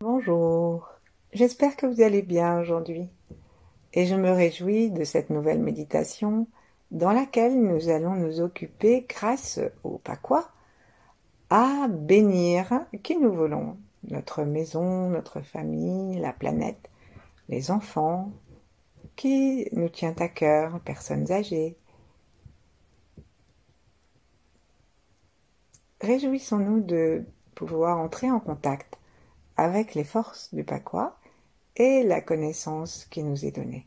Bonjour, j'espère que vous allez bien aujourd'hui et je me réjouis de cette nouvelle méditation dans laquelle nous allons nous occuper, grâce au Pakwa, à bénir qui nous voulons, notre maison, notre famille, la planète, les enfants, qui nous tient à cœur, personnes âgées. Réjouissons-nous de pouvoir entrer en contact avec les forces du Pakwa et la connaissance qui nous est donnée.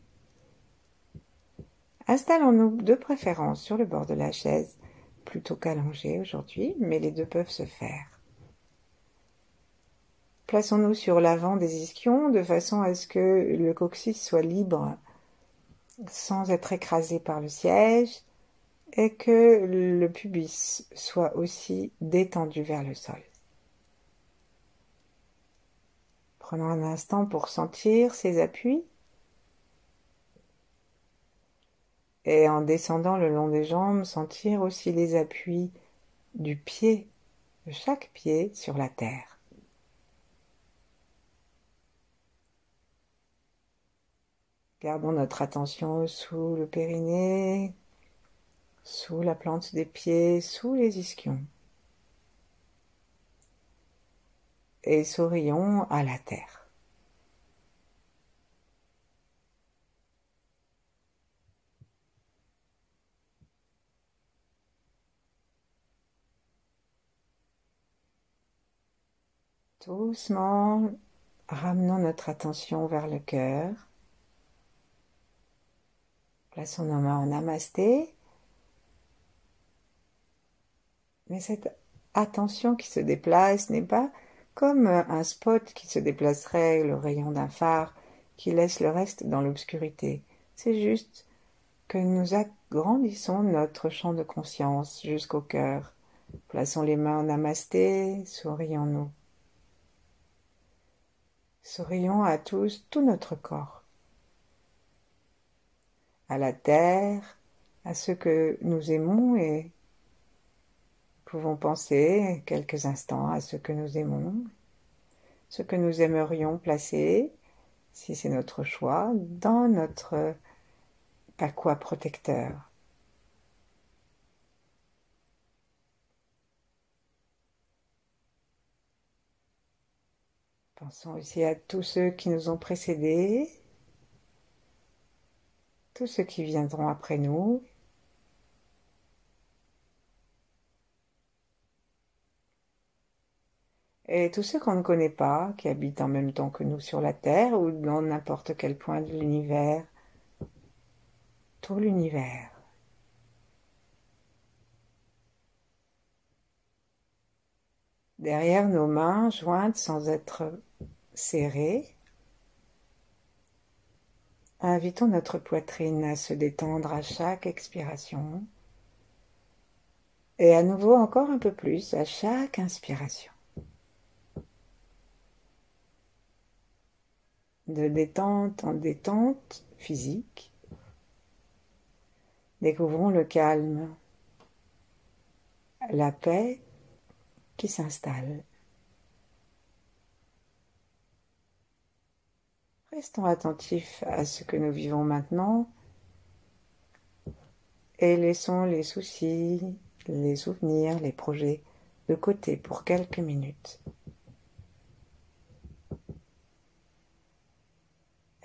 Installons-nous de préférence sur le bord de la chaise, plutôt qu'allongés aujourd'hui, mais les deux peuvent se faire. Plaçons-nous sur l'avant des ischions de façon à ce que le coccyx soit libre sans être écrasé par le siège et que le pubis soit aussi détendu vers le sol. Prenons un instant pour sentir ces appuis et en descendant le long des jambes, sentir aussi les appuis du pied, de chaque pied sur la terre. Gardons notre attention sous le périnée, sous la plante des pieds, sous les ischions. Et sourions à la terre. Doucement, ramenons notre attention vers le cœur. Plaçons nos mains en namasté. Mais cette attention qui se déplace n'est pas comme un spot qui se déplacerait, le rayon d'un phare qui laisse le reste dans l'obscurité. C'est juste que nous agrandissons notre champ de conscience jusqu'au cœur. Plaçons les mains en namasté, sourions-nous. Sourions à tous, tout notre corps. À la terre, à ceux que nous aimons et pouvons penser quelques instants à ceux que nous aimons, ce que nous aimerions placer, si c'est notre choix, dans notre Pakwa protecteur. Pensons aussi à tous ceux qui nous ont précédés, tous ceux qui viendront après nous, et tous ceux qu'on ne connaît pas, qui habitent en même temps que nous sur la Terre ou dans n'importe quel point de l'univers, tout l'univers. Derrière nos mains jointes sans être serrées, invitons notre poitrine à se détendre à chaque expiration et à nouveau encore un peu plus à chaque inspiration. De détente en détente physique, découvrons le calme, la paix qui s'installe. Restons attentifs à ce que nous vivons maintenant et laissons les soucis, les souvenirs, les projets de côté pour quelques minutes.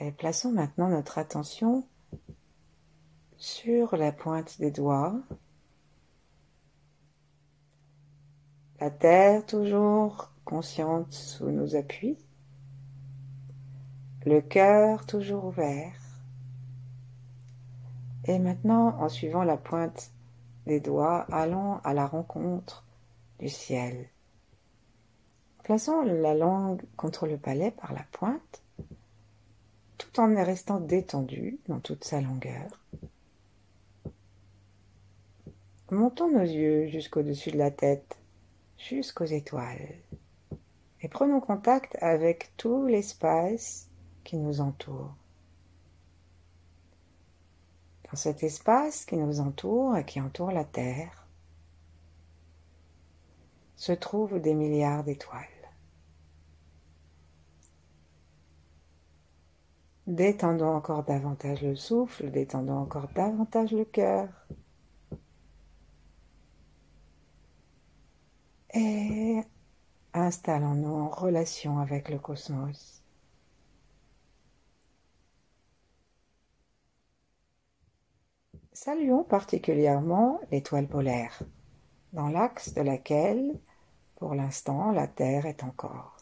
Et plaçons maintenant notre attention sur la pointe des doigts, la terre toujours consciente sous nos appuis, le cœur toujours ouvert. Et maintenant, en suivant la pointe des doigts, allons à la rencontre du ciel. Plaçons la langue contre le palais par la pointe, tout en restant détendu dans toute sa longueur. Montons nos yeux jusqu'au-dessus de la tête, jusqu'aux étoiles, et prenons contact avec tout l'espace qui nous entoure. Dans cet espace qui nous entoure et qui entoure la Terre, se trouvent des milliards d'étoiles. Détendons encore davantage le souffle, détendons encore davantage le cœur. Et installons-nous en relation avec le cosmos. Saluons particulièrement l'étoile polaire, dans l'axe de laquelle, pour l'instant, la Terre est encore.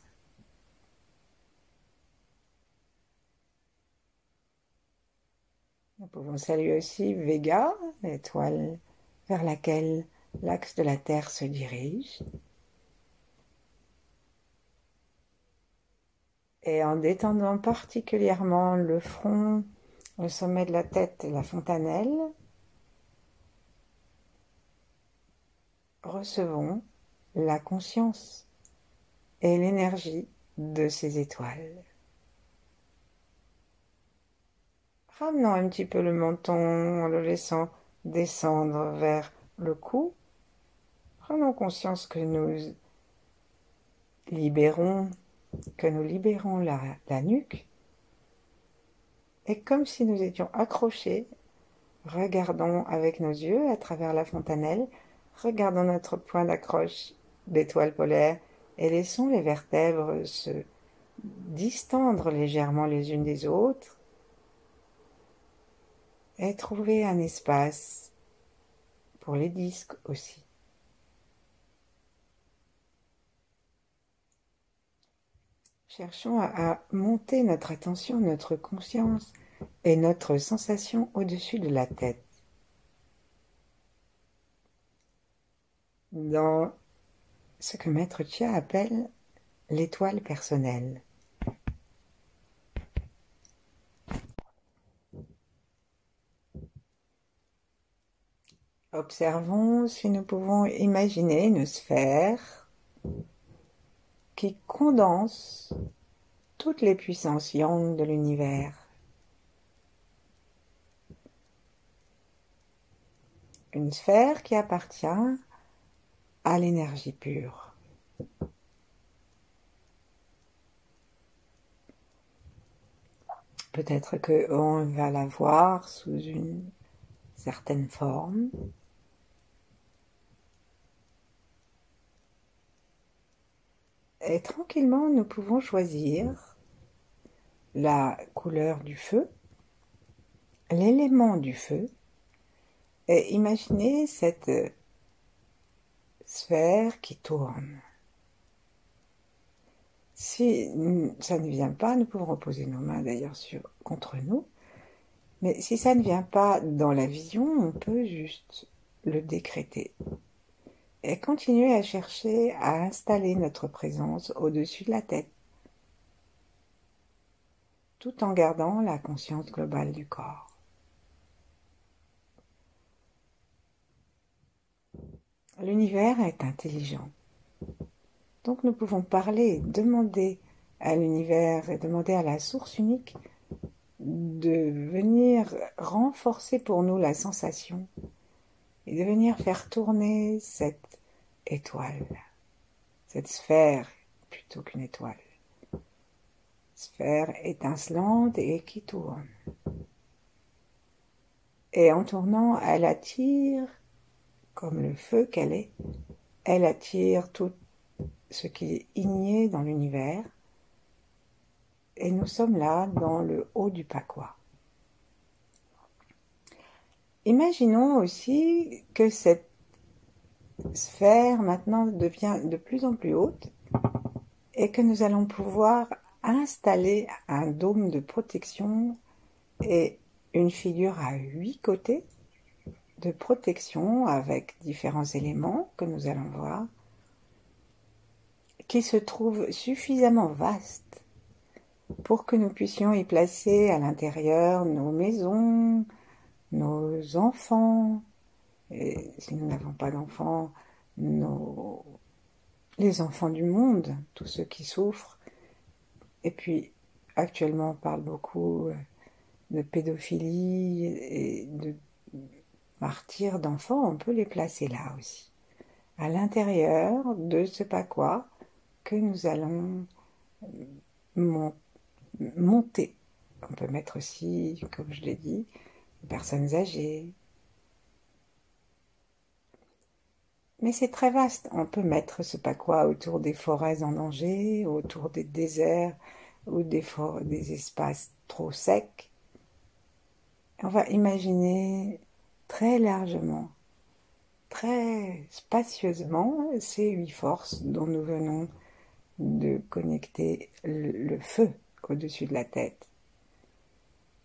Nous pouvons saluer aussi Vega, l'étoile vers laquelle l'axe de la Terre se dirige. Et en détendant particulièrement le front, le sommet de la tête et la fontanelle, recevons la conscience et l'énergie de ces étoiles. Ramenons un petit peu le menton en le laissant descendre vers le cou. Prenons conscience que nous libérons la nuque. Et comme si nous étions accrochés, regardons avec nos yeux à travers la fontanelle, regardons notre point d'accroche d'étoile polaire et laissons les vertèbres se distendre légèrement les unes des autres et trouver un espace pour les disques aussi. Cherchons à monter notre attention, notre conscience et notre sensation au-dessus de la tête. Dans ce que Maître Chia appelle l'étoile personnelle. Observons si nous pouvons imaginer une sphère qui condense toutes les puissances yang de l'univers. Une sphère qui appartient à l'énergie pure. Peut-être qu'on va la voir sous une certaine forme. Et tranquillement, nous pouvons choisir la couleur du feu, l'élément du feu, et imaginer cette sphère qui tourne. Si ça ne vient pas, nous pouvons reposer nos mains d'ailleurs contre nous, mais si ça ne vient pas dans la vision, on peut juste le décréter et continuer à chercher à installer notre présence au-dessus de la tête, tout en gardant la conscience globale du corps. L'univers est intelligent. Donc nous pouvons parler, demander à l'univers et demander à la source unique de venir renforcer pour nous la sensation et de venir faire tourner cette étoile, cette sphère plutôt qu'une étoile. Sphère étincelante et qui tourne. Et en tournant, elle attire, comme le feu qu'elle est, elle attire tout ce qui est igné dans l'univers. Et nous sommes là, dans le haut du Pakwa. Imaginons aussi que cette sphère maintenant devient de plus en plus haute et que nous allons pouvoir installer un dôme de protection et une figure à 8 côtés de protection avec différents éléments que nous allons voir, qui se trouvent suffisamment vastes pour que nous puissions y placer à l'intérieur nos maisons, nos enfants, et si nous n'avons pas d'enfants, les enfants du monde, tous ceux qui souffrent. Et puis, actuellement, on parle beaucoup de pédophilie et de martyrs d'enfants, on peut les placer là aussi, à l'intérieur de ce Pakwa que nous allons monter On peut mettre aussi, comme je l'ai dit, des personnes âgées. Mais c'est très vaste. On peut mettre ce paquois autour des forêts en danger, autour des déserts ou des espaces trop secs. On va imaginer très largement, très spacieusement ces 8 forces dont nous venons de connecter le feu au-dessus de la tête.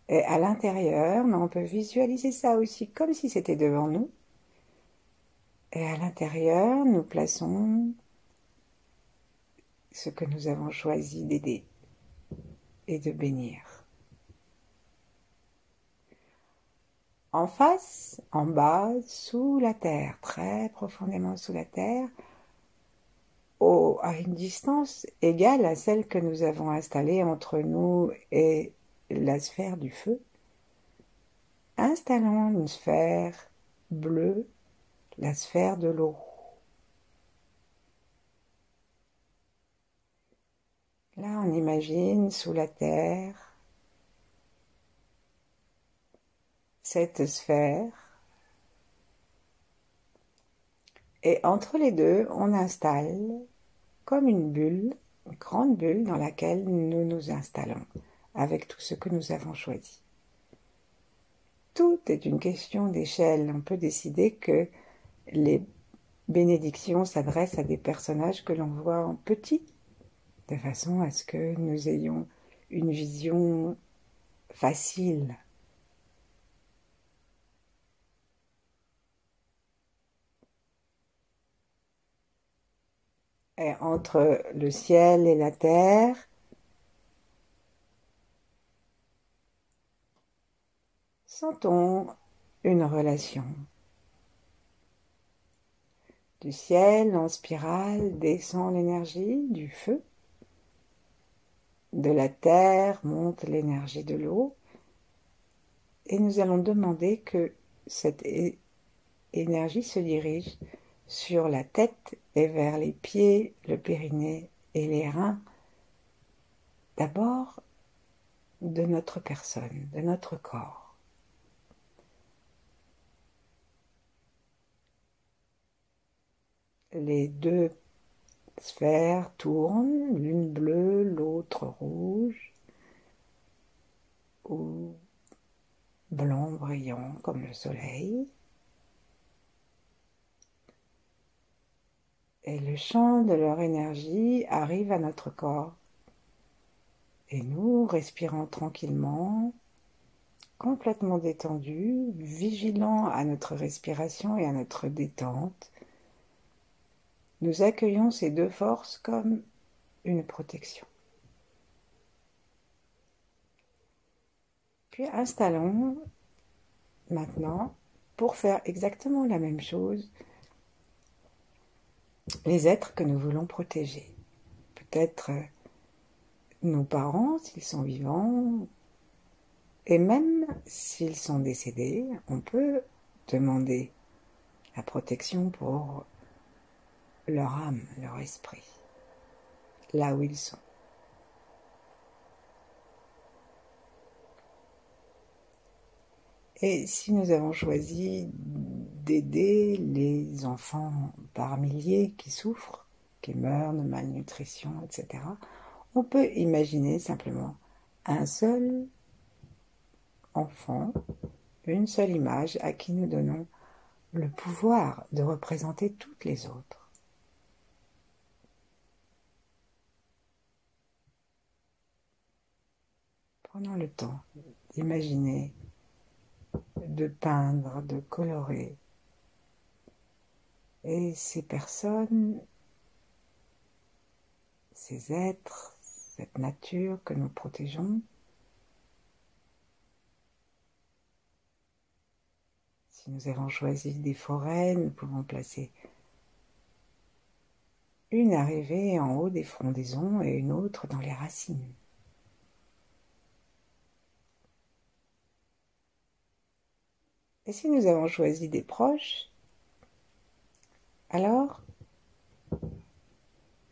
Et à l'intérieur, on peut visualiser ça aussi comme si c'était devant nous. Et à l'intérieur, nous plaçons ce que nous avons choisi d'aider et de bénir. En face, en bas, sous la terre, très profondément sous la terre, à une distance égale à celle que nous avons installée entre nous et la sphère du feu, installons une sphère bleue, la sphère de l'eau. Là, on imagine sous la terre cette sphère et entre les deux, on installe comme une bulle, une grande bulle dans laquelle nous nous installons avec tout ce que nous avons choisi. Tout est une question d'échelle. On peut décider que les bénédictions s'adressent à des personnages que l'on voit en petit, de façon à ce que nous ayons une vision facile. Et entre le ciel et la terre, sentons une relation. Du ciel en spirale descend l'énergie du feu, de la terre monte l'énergie de l'eau, et nous allons demander que cette énergie se dirige sur la tête et vers les pieds, le périnée et les reins, d'abord de notre personne, de notre corps. Les deux sphères tournent, l'une bleue, l'autre rouge, ou blanc brillant comme le soleil. Et le champ de leur énergie arrive à notre corps. Et nous, respirant tranquillement, complètement détendus, vigilants à notre respiration et à notre détente, nous accueillons ces deux forces comme une protection. Puis installons maintenant, pour faire exactement la même chose, les êtres que nous voulons protéger. Peut-être nos parents, s'ils sont vivants, et même s'ils sont décédés, on peut demander la protection pour leur âme, leur esprit, là où ils sont. Et si nous avons choisi d'aider les enfants par milliers qui souffrent, qui meurent de malnutrition, etc., on peut imaginer simplement un seul enfant, une seule image à qui nous donnons le pouvoir de représenter toutes les autres. Prenons le temps d'imaginer, de peindre, de colorer. Et ces personnes, ces êtres, cette nature que nous protégeons, si nous avons choisi des forêts, nous pouvons placer une arrivée en haut des frondaisons et une autre dans les racines. Et si nous avons choisi des proches, alors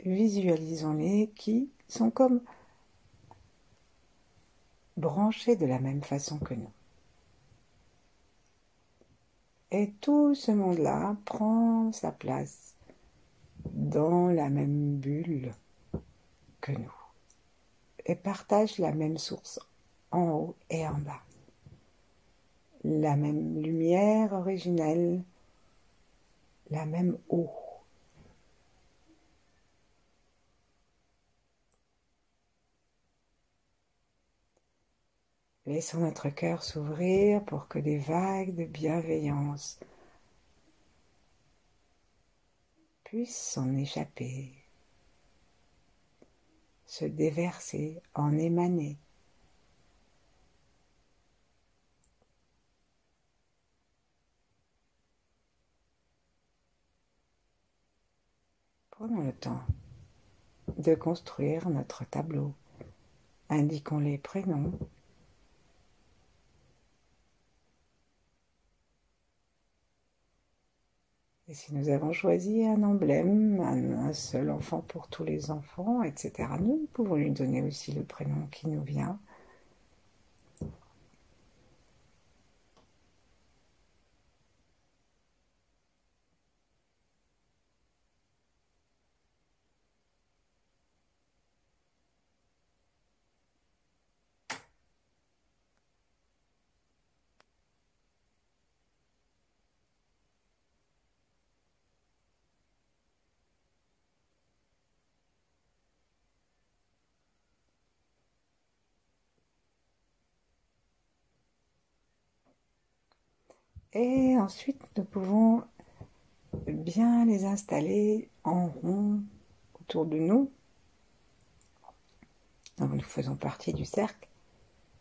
visualisons-les qui sont comme branchés de la même façon que nous. Et tout ce monde-là prend sa place dans la même bulle que nous et partage la même source en haut et en bas. La même lumière originelle, la même eau. Laissons notre cœur s'ouvrir pour que des vagues de bienveillance puissent s'en échapper, se déverser, en émaner. Prenons le temps de construire notre tableau. Indiquons les prénoms. Et si nous avons choisi un emblème, un seul enfant pour tous les enfants, etc., nous pouvons lui donner aussi le prénom qui nous vient. Et ensuite, nous pouvons bien les installer en rond autour de nous. Donc nous faisons partie du cercle,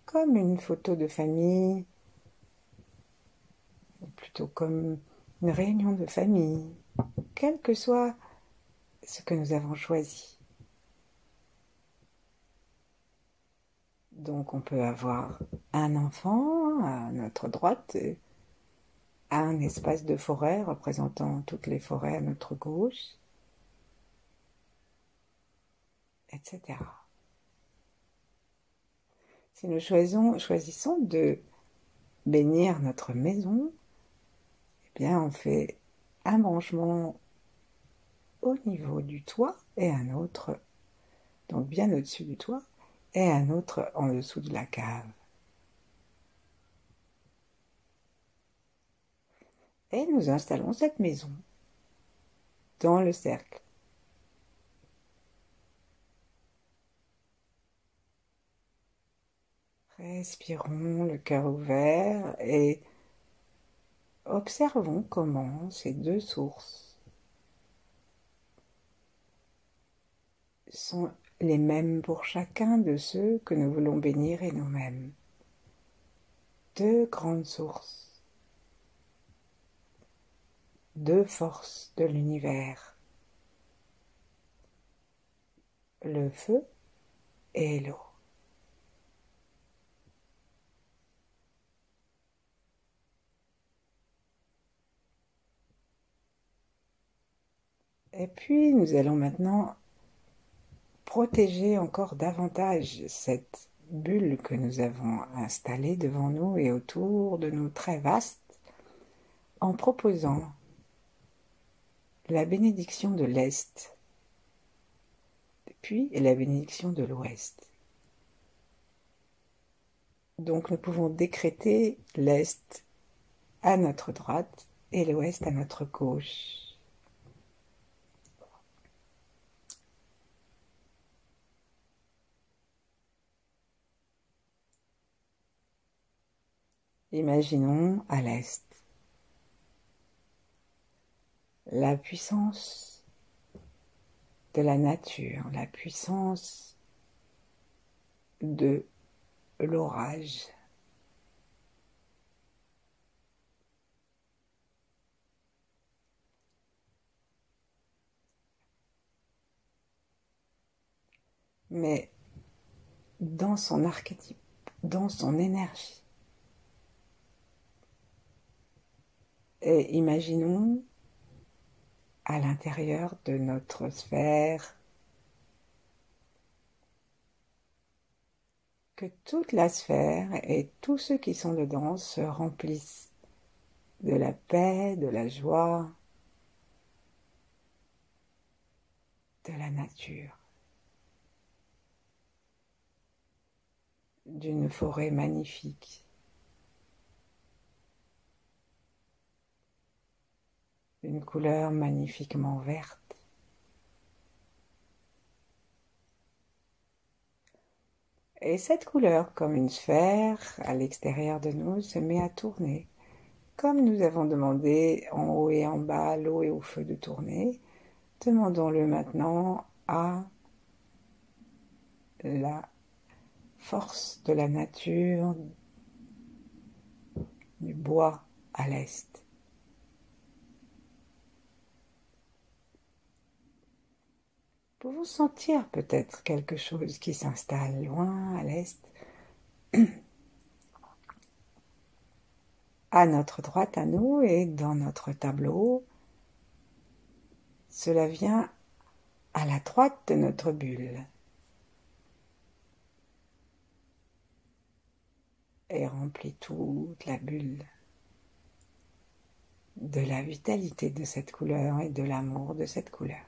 comme une photo de famille, ou plutôt comme une réunion de famille, quel que soit ce que nous avons choisi. Donc on peut avoir un enfant à notre droite, un espace de forêt représentant toutes les forêts à notre gauche, etc. Si nous choisissons de bénir notre maison, eh bien on fait un branchement au niveau du toit et un autre, donc bien au-dessus du toit, et un autre en dessous de la cave. Et nous installons cette maison dans le cercle. Respirons le cœur ouvert et observons comment ces deux sources sont les mêmes pour chacun de ceux que nous voulons bénir et nous-mêmes. Deux grandes sources, deux forces de l'univers, le feu et l'eau. Et puis nous allons maintenant protéger encore davantage cette bulle que nous avons installée devant nous et autour de nous très vaste en proposant la bénédiction de l'Est, puis la bénédiction de l'Ouest. Donc nous pouvons décréter l'Est à notre droite et l'Ouest à notre gauche. Imaginons à l'Est la puissance de la nature, la puissance de l'orage. Mais dans son archétype, dans son énergie. Et imaginons à l'intérieur de notre sphère que toute la sphère et tous ceux qui sont dedans se remplissent de la paix, de la joie, de la nature, d'une forêt magnifique, d'une couleur magnifiquement verte. Et cette couleur, comme une sphère à l'extérieur de nous, se met à tourner. Comme nous avons demandé en haut et en bas, à l'eau et au feu de tourner, demandons-le maintenant à la force de la nature, du bois à l'est. Pouvons sentir peut-être quelque chose qui s'installe loin à l'est, à notre droite à nous et dans notre tableau. Cela vient à la droite de notre bulle et remplit toute la bulle de la vitalité de cette couleur et de l'amour de cette couleur.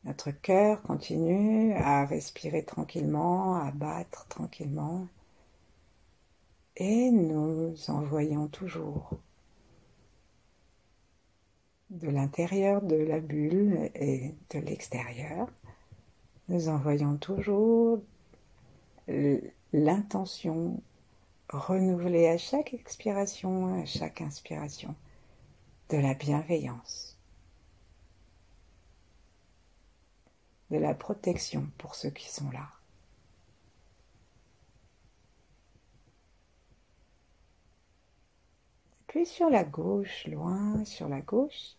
Notre cœur continue à respirer tranquillement, à battre tranquillement, et nous envoyons toujours de l'intérieur de la bulle et de l'extérieur, nous envoyons toujours l'intention renouvelée à chaque expiration, à chaque inspiration, de la bienveillance, de la protection pour ceux qui sont là. Puis sur la gauche, loin sur la gauche,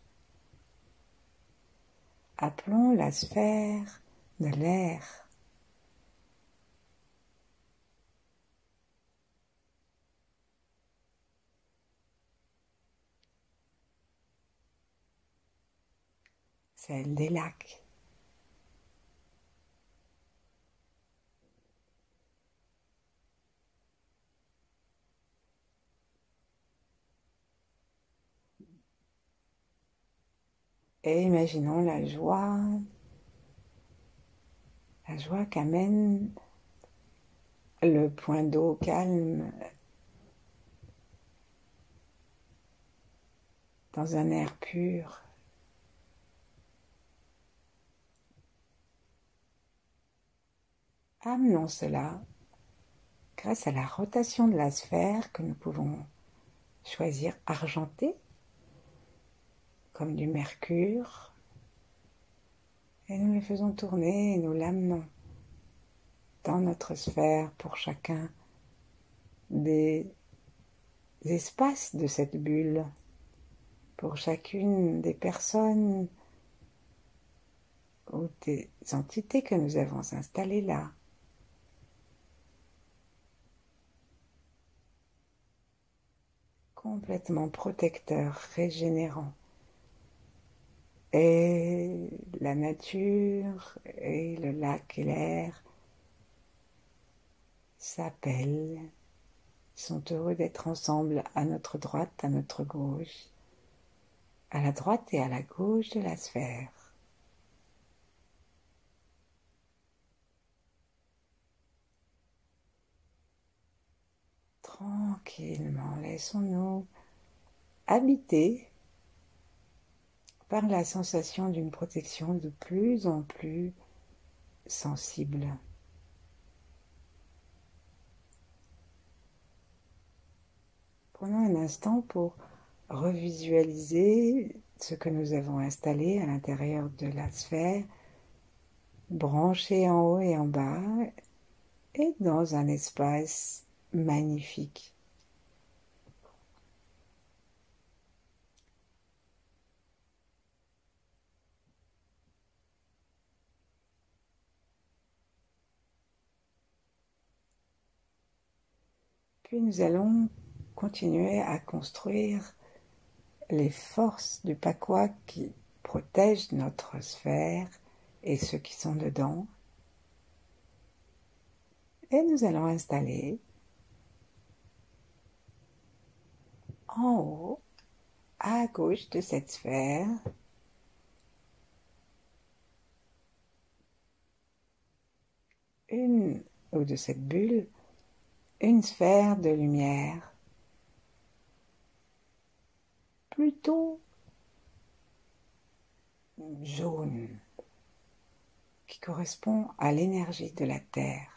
appelons la sphère de l'air. Celle des lacs. Et imaginons la joie qu'amène le point d'eau calme dans un air pur. Amenons cela grâce à la rotation de la sphère que nous pouvons choisir argentée, comme du mercure, et nous le faisons tourner et nous l'amenons dans notre sphère pour chacun des espaces de cette bulle, pour chacune des personnes ou des entités que nous avons installées là. Complètement protecteur, régénérant. Et la nature et le lac et l'air s'appellent, sont heureux d'être ensemble à notre droite, à notre gauche, à la droite et à la gauche de la sphère. Tranquillement, laissons-nous habiter par la sensation d'une protection de plus en plus sensible. Prenons un instant pour revisualiser ce que nous avons installé à l'intérieur de la sphère, branché en haut et en bas, et dans un espace magnifique. Puis nous allons continuer à construire les forces du Pakwa qui protègent notre sphère et ceux qui sont dedans. Et nous allons installer en haut, à gauche de cette sphère, ou de cette bulle, une sphère de lumière plutôt jaune, qui correspond à l'énergie de la Terre.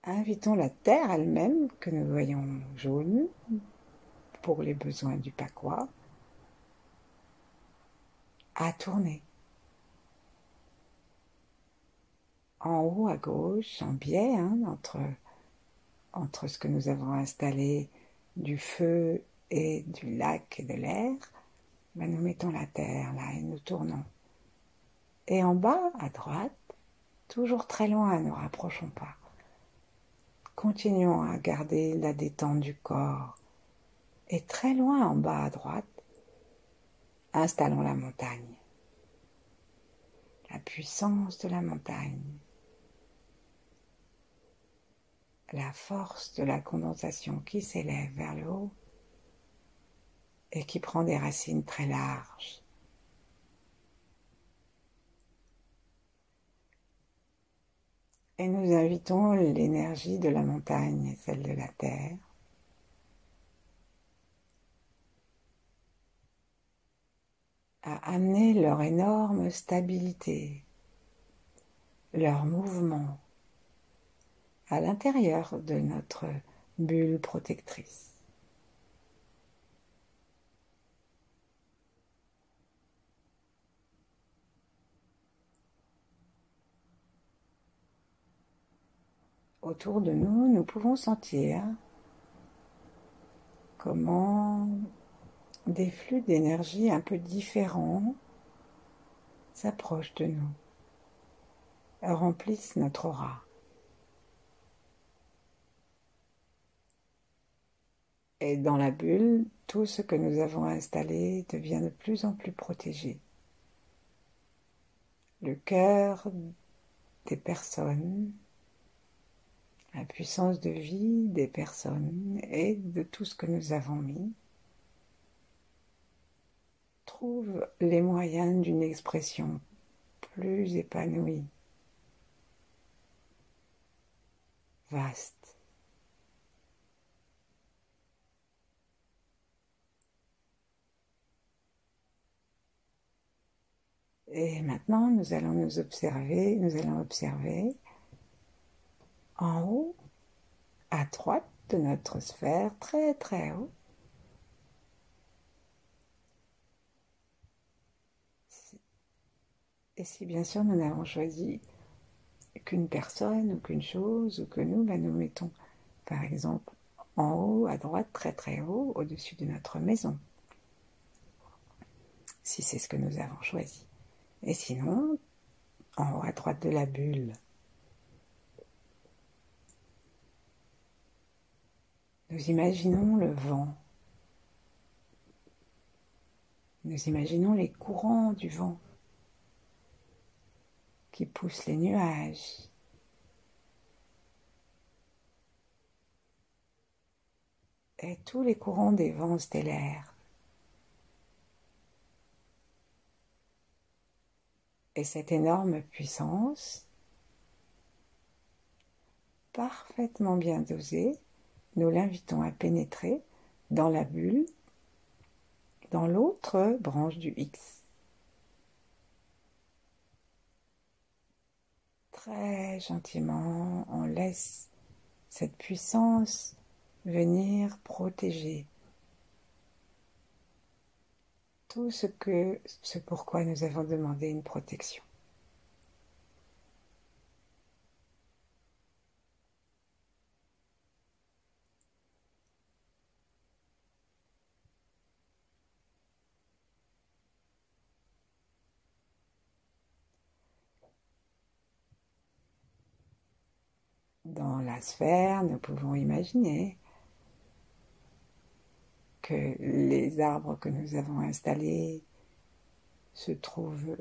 Invitons la Terre elle-même, que nous voyons jaune, pour les besoins du Pakoua, à tourner. En haut à gauche, en biais, entre ce que nous avons installé du feu et du lac et de l'air, nous mettons la terre là et nous tournons. Et en bas, à droite, toujours très loin, ne nous rapprochons pas. Continuons à garder la détente du corps. Et très loin en bas à droite, installons la montagne. La puissance de la montagne. La force de la condensation qui s'élève vers le haut et qui prend des racines très larges. Et nous invitons l'énergie de la montagne et celle de la terre à amener leur énorme stabilité, leur mouvement à l'intérieur de notre bulle protectrice. Autour de nous, nous pouvons sentir comment des flux d'énergie un peu différents s'approchent de nous, remplissent notre aura. Et dans la bulle, tout ce que nous avons installé devient de plus en plus protégé. Le cœur des personnes, la puissance de vie des personnes et de tout ce que nous avons mis, trouve les moyens d'une expression plus épanouie, vaste. Et maintenant, nous allons observer en haut, à droite de notre sphère, très très haut, et si bien sûr nous n'avons choisi qu'une personne ou qu'une chose ou que nous mettons par exemple en haut, à droite, très très haut, au-dessus de notre maison, si c'est ce que nous avons choisi. Et sinon, en haut à droite de la bulle, nous imaginons le vent. Nous imaginons les courants du vent qui poussent les nuages. Et tous les courants des vents stellaires. Et cette énorme puissance, parfaitement bien dosée, nous l'invitons à pénétrer dans la bulle, dans l'autre branche du X. Très gentiment, on laisse cette puissance venir protéger tout ce pourquoi nous avons demandé une protection. Dans la sphère, nous pouvons imaginer que les arbres que nous avons installés se trouvent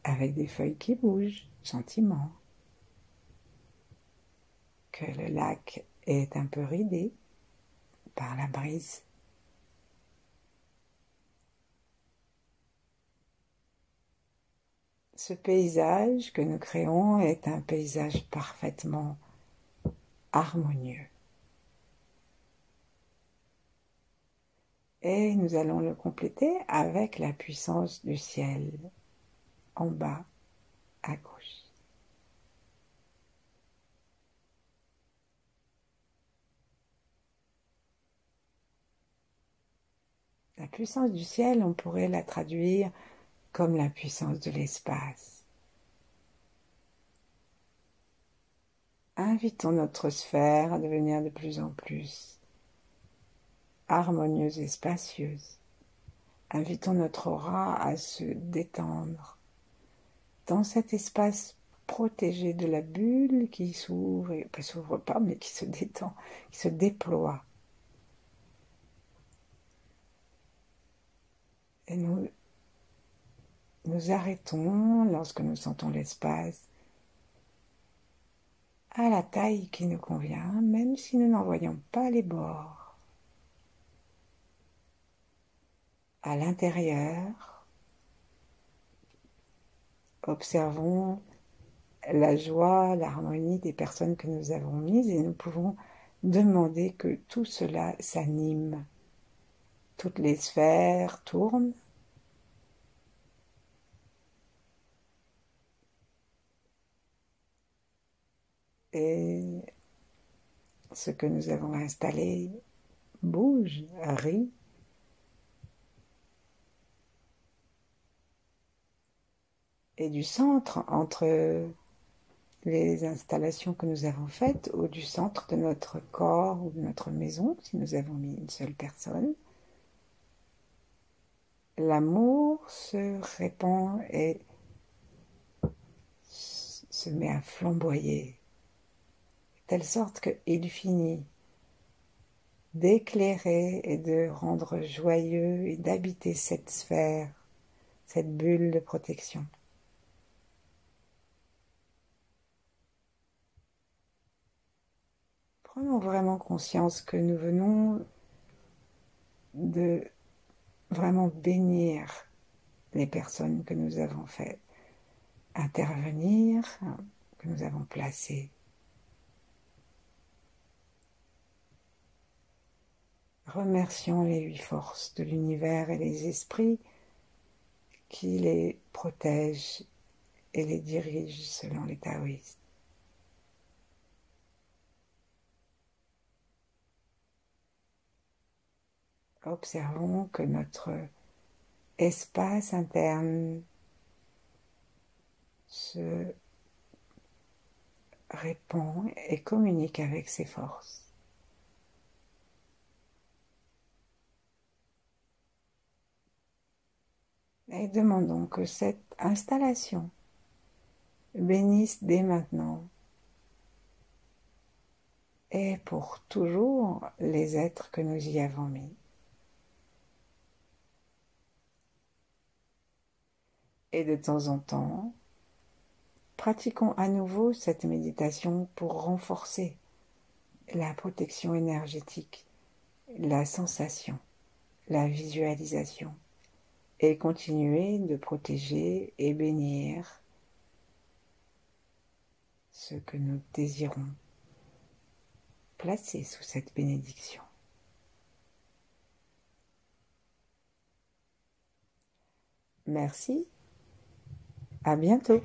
avec des feuilles qui bougent gentiment, que le lac est un peu ridé par la brise. Ce paysage que nous créons est un paysage parfaitement harmonieux. Et nous allons le compléter avec la puissance du ciel en bas à gauche. La puissance du ciel, on pourrait la traduire comme la puissance de l'espace. Invitons notre sphère à devenir de plus en plus harmonieuse et spacieuse. Invitons notre aura à se détendre dans cet espace protégé de la bulle qui s'ouvre, et pas s'ouvre pas, mais qui se détend, qui se déploie. Et nous arrêtons lorsque nous sentons l'espace à la taille qui nous convient, même si nous n'en voyons pas les bords. À l'intérieur, observons la joie, l'harmonie des personnes que nous avons mises et nous pouvons demander que tout cela s'anime. Toutes les sphères tournent. Et ce que nous avons installé bouge, rit. Et du centre, entre les installations que nous avons faites, ou du centre de notre corps ou de notre maison, si nous avons mis une seule personne, l'amour se répand et se met à flamboyer, de telle sorte qu'il finit d'éclairer et de rendre joyeux et d'habiter cette sphère, cette bulle de protection. Prenons vraiment conscience que nous venons de vraiment bénir les personnes que nous avons fait intervenir, que nous avons placées. Remercions les 8 forces de l'univers et les esprits qui les protègent et les dirigent selon les taoïstes. Observons que notre espace interne se répand et communique avec ses forces. Et demandons que cette installation bénisse dès maintenant et pour toujours les êtres que nous y avons mis. Et de temps en temps, pratiquons à nouveau cette méditation pour renforcer la protection énergétique, la sensation, la visualisation, et continuer de protéger et bénir ce que nous désirons placer sous cette bénédiction. Merci, à bientôt.